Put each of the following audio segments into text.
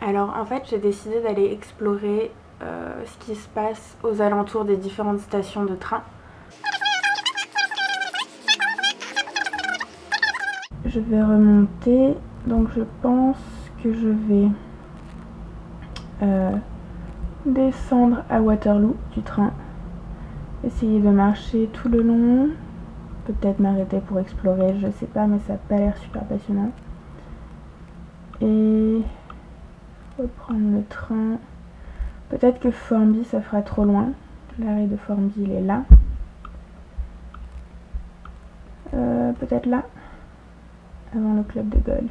Alors en fait j'ai décidé d'aller explorer ce qui se passe aux alentours des différentes stations de train. Je vais remonter, donc je pense que je vais descendre à Waterloo du train, essayer de marcher tout le long, peut-être m'arrêter pour explorer, je sais pas, mais ça n'a pas l'air super passionnant. Et reprendre le train. Peut-être que Formby ça fera trop loin. L'arrêt de Formby il est là. Peut-être là, avant le club de golf.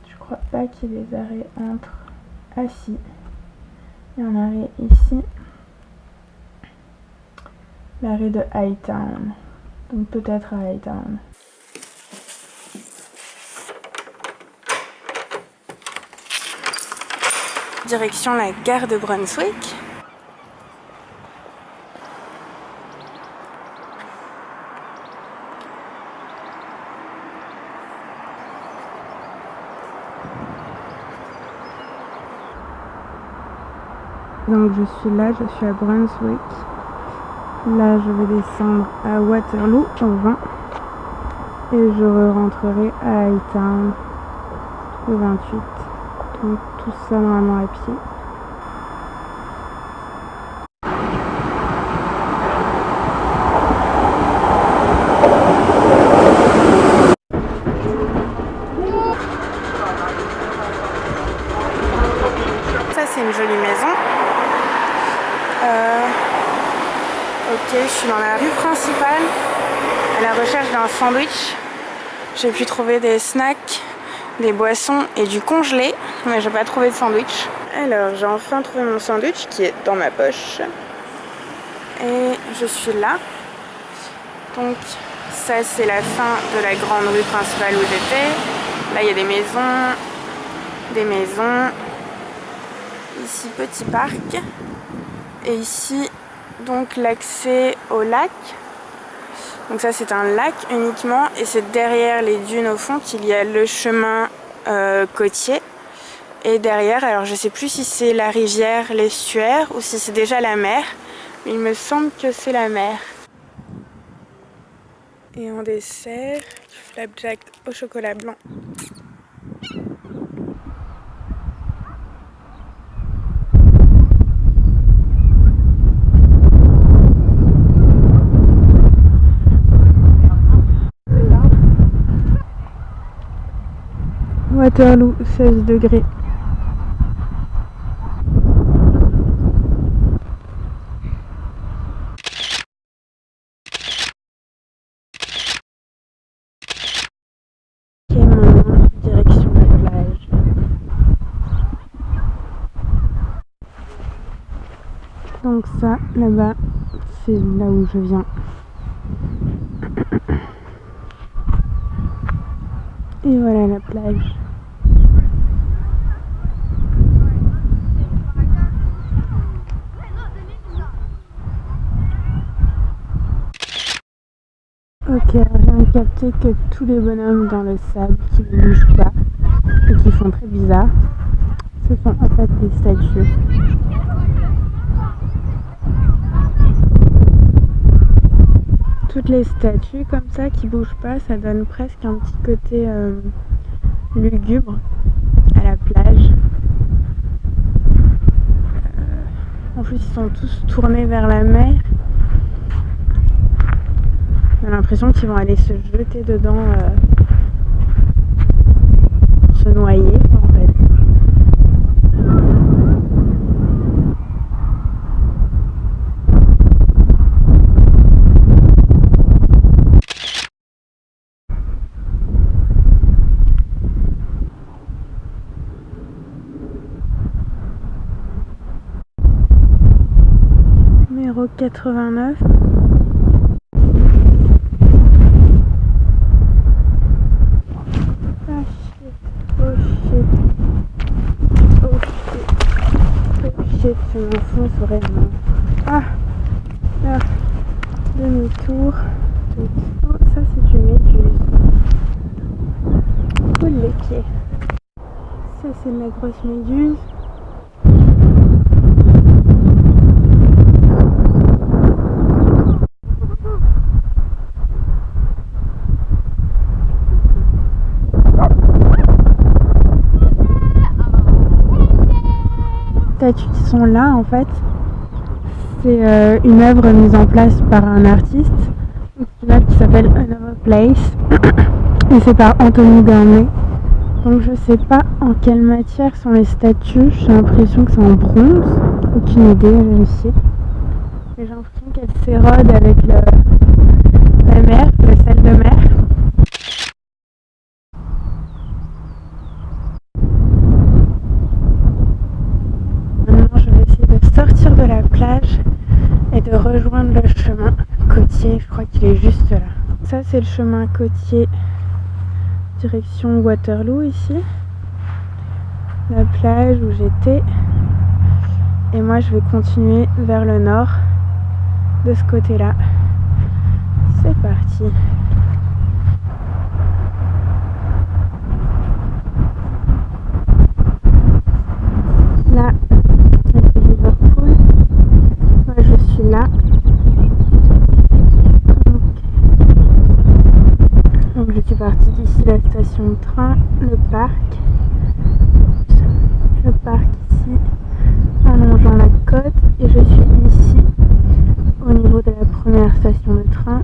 Je crois pas qu'il y ait des arrêts entre. Ah si, il y a un arrêt ici. L'arrêt de Hightown. Donc peut-être à Hightown. Direction la gare de Brunswick. Donc je suis là, je suis à Brunswick. Là je vais descendre à Waterloo au 20 et je rentrerai à Hightown le 28. Donc tout ça normalement à pied. Ça c'est une jolie maison. Ok, je suis dans la rue principale à la recherche d'un sandwich. J'ai pu trouver des snacks, des boissons et du congelé, mais j'ai pas trouvé de sandwich. Alors j'ai enfin trouvé mon sandwich qui est dans ma poche. Et je suis là. Donc ça c'est la fin de la grande rue principale où j'étais. Là il y a des maisons. Ici petit parc. Et ici donc l'accès au lac. Donc ça c'est un lac uniquement et c'est derrière les dunes au fond qu'il y a le chemin côtier. Et derrière, alors je sais plus si c'est la rivière, l'estuaire ou si c'est déjà la mer. Mais il me semble que c'est la mer. Et en dessert, du flapjack au chocolat blanc. Waterloo, 16 degrés. Ok, maintenant, direction la plage. Donc ça, là-bas, c'est là où je viens. Et voilà la plage. Ok, alors je viens de capter que tous les bonhommes dans le sable qui ne bougent pas et qui font très bizarre, ce sont en fait des statues. Toutes les statues comme ça qui bougent pas, ça donne presque un petit côté lugubre à la plage. En plus ils sont tous tournés vers la mer. On a l'impression qu'ils vont aller se jeter dedans, se noyer en fait. Numéro 89. Je m'enfonce vraiment. Ah là, demi-tour. Oh, ça c'est une méduse. Cool les pieds. Ça c'est de la grosse méduse. Les statues qui sont là en fait, c'est une œuvre mise en place par un artiste, une œuvre qui s'appelle Another Place et c'est par Anthony Gurney. Donc je sais pas en quelle matière sont les statues, j'ai l'impression que c'est en bronze, aucune idée à vérifier. Mais j'ai l'impression qu'elles s'érodent avec la mer, le sel de mer. Maintenant je vais essayer de sortir de la plage et de rejoindre le chemin côtier, je crois qu'il est juste là. Ça c'est le chemin côtier direction Waterloo ici, la plage où j'étais, et moi je vais continuer vers le nord de ce côté là. C'est parti. Là c'est Liverpool, moi je suis là. Donc je suis partie d'ici la station de train, le parc ici en longeant la côte, et je suis ici au niveau de la première station de train.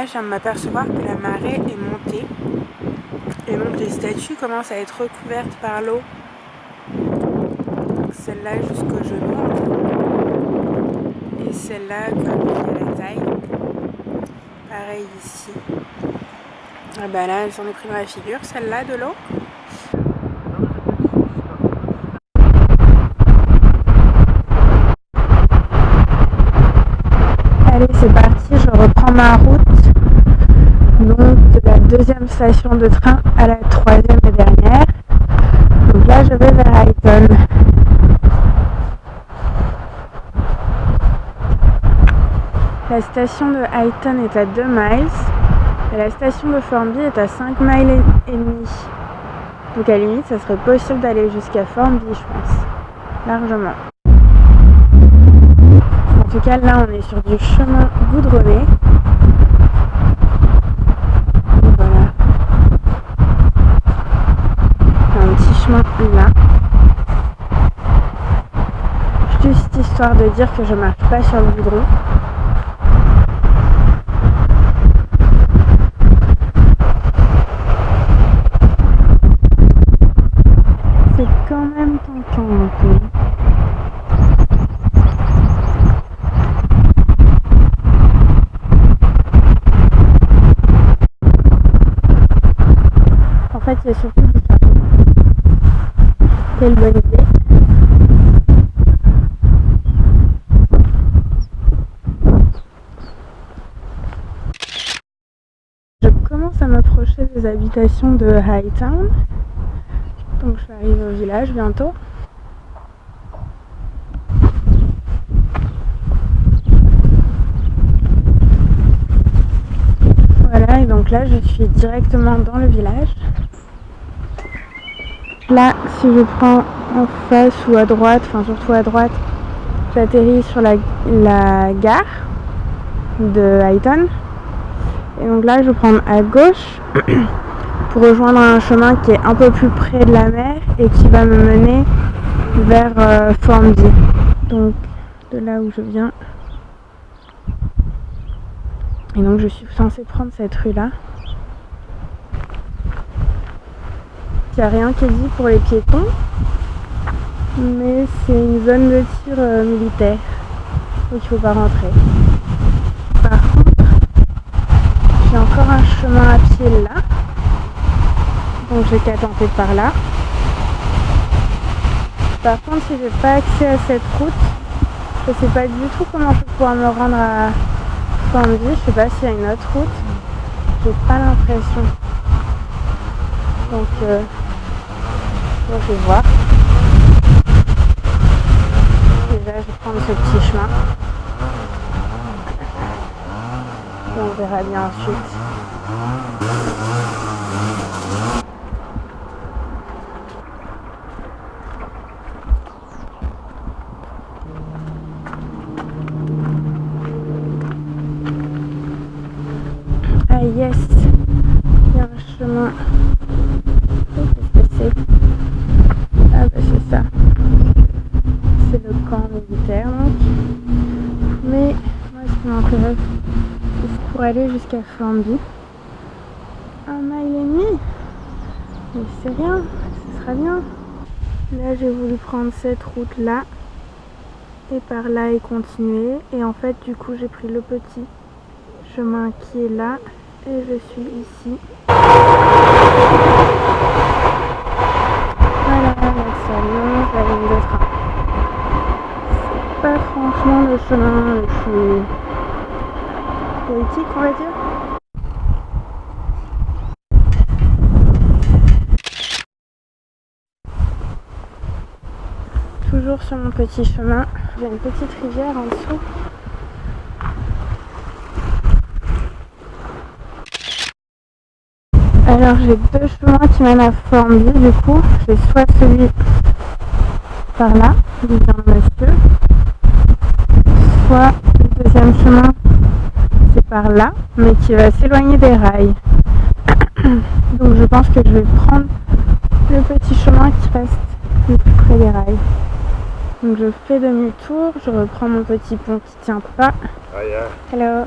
Je viens de m'apercevoir que la marée est montée et donc les statues commencent à être recouvertes par l'eau. Celle-là jusqu'au genou et celle-là comme à la taille. Pareil ici. Ah bah là elle s'en est pris dans la figure, celle-là de l'eau. Allez c'est parti, je reprends ma route. Donc de la deuxième station de train à la troisième et dernière. Donc là je vais vers Highton. La station de Highton est à 2 miles et la station de Formby est à 5 miles et demi. Donc à la limite ça serait possible d'aller jusqu'à Formby je pense, largement. En tout cas là on est sur du chemin goudronné. Là, juste histoire de dire que je marche pas sur le goudron. C'est quand même tentant un peu. En fait, il y a surtout du sable. Quelle bonne idée. Je commence à m'approcher des habitations de Hightown. Donc je vais arriver au village bientôt. Voilà, et donc là je suis directement dans le village. Là, si je prends en face ou à droite, enfin surtout à droite, j'atterris sur la gare de Highton. Et donc là, je vais prendre à gauche pour rejoindre un chemin qui est un peu plus près de la mer et qui va me mener vers Formby. Donc de là où je viens. Et donc je suis censée prendre cette rue-là. Il n'y a rien qui est dit pour les piétons, mais c'est une zone de tir militaire, donc il ne faut pas rentrer. chemin à pied là. Donc j'ai qu'à tenter par là. Par contre, si j'ai pas accès à cette route, je sais pas du tout comment je vais pouvoir me rendre à Formby. Je sais pas s'il y a une autre route. J'ai pas l'impression. Donc je vais voir. Déjà, je vais prendre ce petit chemin. Et on verra bien ensuite. Ah yes, il y a un chemin. Qu'est-ce que c'est? Ah bah c'est ça. C'est le camp militaire donc. Mais moi ce qui m'intéresse, c'est pour aller jusqu'à Formby. 1,5 mile. Mais c'est rien, ce sera bien. Là j'ai voulu prendre cette route là. Et par là et continuer. Et en fait du coup j'ai pris le petit chemin qui est là. Et je suis ici. Voilà, là ça longe la ligne de train. C'est pas franchement le chemin le plus poétique, on va dire. Toujours sur mon petit chemin, j'ai une petite rivière en dessous. Alors j'ai deux chemins qui mènent à Formby du coup. J'ai soit celui par là, où vient le monsieur, soit le deuxième chemin, c'est par là, mais qui va s'éloigner des rails. Donc je pense que je vais prendre le petit chemin qui reste le plus près des rails. Donc je fais demi-tour, je reprends mon petit pont qui tient pas. Oh yeah. Hello.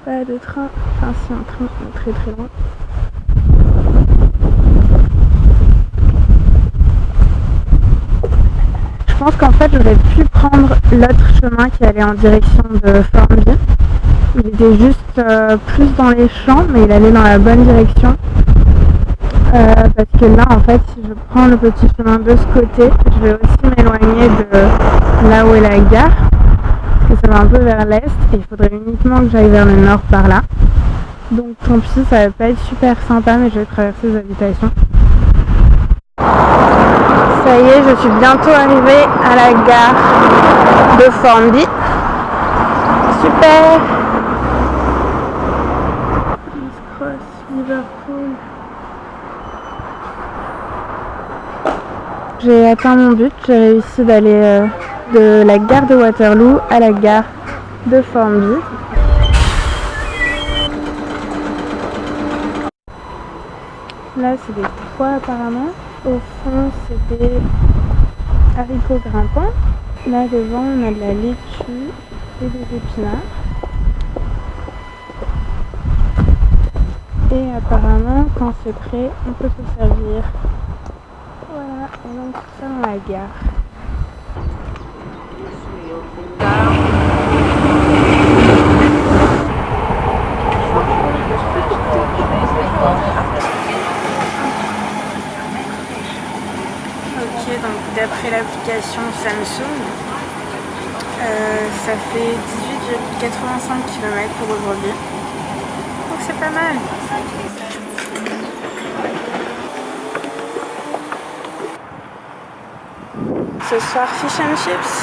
Pas de train, enfin si un train, mais très très loin. Je pense qu'en fait j'aurais pu prendre l'autre chemin qui allait en direction de Formby. Il était juste plus dans les champs, mais il allait dans la bonne direction. Parce que là en fait si je prends le petit chemin de ce côté, je vais aussi m'éloigner de là où est la gare. Parce que ça va un peu vers l'est et il faudrait uniquement que j'aille vers le nord par là. Donc tant pis, ça va pas être super sympa, mais je vais traverser les habitations. Ça y est, je suis bientôt arrivée à la gare de Formby. Super. King's Cross, Liverpool. J'ai atteint mon but, j'ai réussi d'aller de la gare de Waterloo à la gare de Formby. Là c'est des pois apparemment. Au fond c'est des haricots grimpants. Là devant on a de la laitue et des épinards. Et apparemment quand c'est prêt on peut se servir. Voilà, et donc tout ça dans la gare. Ok, donc d'après l'application Samsung, ça fait 18,85 km pour aujourd'hui. Donc c'est pas mal. Ce soir, fish and chips.